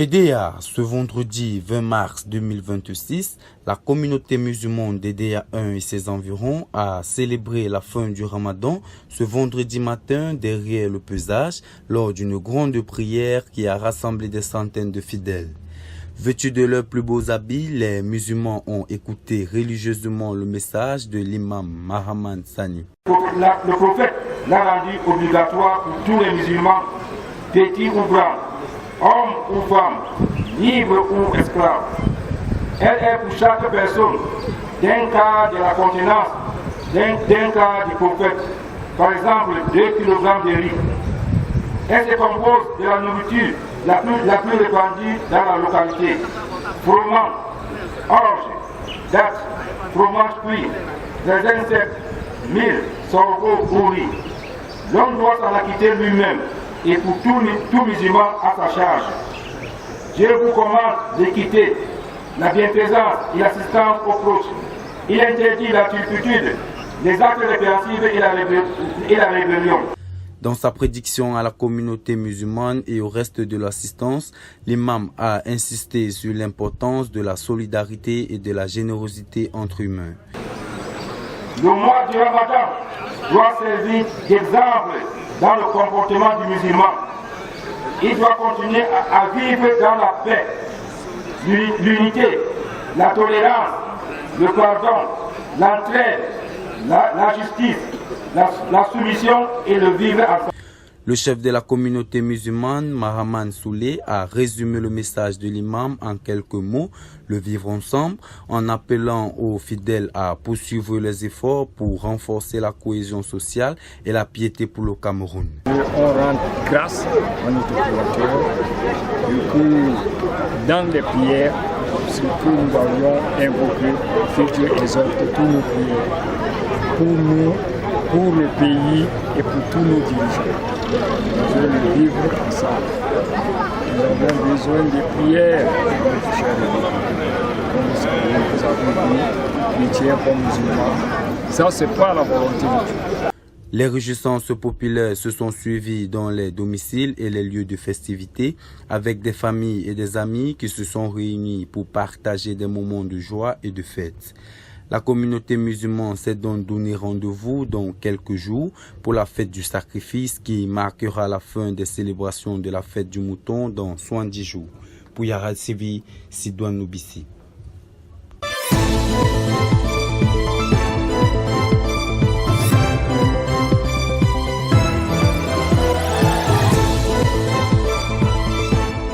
EDEA, ce vendredi 20 mars 2026, la communauté musulmane d'EDEA 1 et ses environs a célébré la fin du Ramadan ce vendredi matin derrière le pesage lors d'une grande prière qui a rassemblé des centaines de fidèles. Vêtus de leurs plus beaux habits, les musulmans ont écouté religieusement le message de l'imam Mahaman Sani. Le prophète l'a rendu obligatoire pour tous les musulmans, petits ou grands, hommes ou femmes, libres ou esclaves. Elle est pour chaque personne d'un quart de la contenance d'un quart du prophète, par exemple 2 kg de riz. Elle se compose de la nourriture la plus répandue dans la localité: froment, orge, date, fromage cuit, raisins secs, mil, sorgho ou riz. L'homme doit s'en acquitter lui-même et pour tout musulman à sa charge. Je vous commande de quitter la bienfaisance et l'assistance aux proches. Il interdit la turpitude, les actes répréhensibles et la rébellion. Dans sa prédiction à la communauté musulmane et au reste de l'assistance, l'imam a insisté sur l'importance de la solidarité et de la générosité entre humains. Le mois du Ramadan doit servir d'exemple dans le comportement du musulman. Il doit continuer à vivre dans la paix, l'unité, la tolérance, le pardon, l'entraide, la justice, la soumission et le vivre ensemble. Le chef de la communauté musulmane, Mahaman Soulé, a résumé le message de l'imam en quelques mots: le vivre ensemble, en appelant aux fidèles à poursuivre les efforts pour renforcer la cohésion sociale et la piété pour le Cameroun. On rend grâce à notre Créateur et que dans les prières, ce que nous avions invoqué, que Dieu exauce tous nos prières pour nous, pour le pays et pour tous nos dirigeants. Nous devons vivre ensemble. Nous avons besoin de prières pour notre cher comme vous savez, nous avons dit, chrétiens comme musulmans. Ça, c'est pas la volonté de Dieu. Les réjouissances populaires se sont suivies dans les domiciles et les lieux de festivité avec des familles et des amis qui se sont réunis pour partager des moments de joie et de fête. La communauté musulmane s'est donc donné rendez-vous dans quelques jours pour la fête du sacrifice qui marquera la fin des célébrations de la fête du mouton dans 70 jours. Pour Yara TV, Sidouane Noubissi.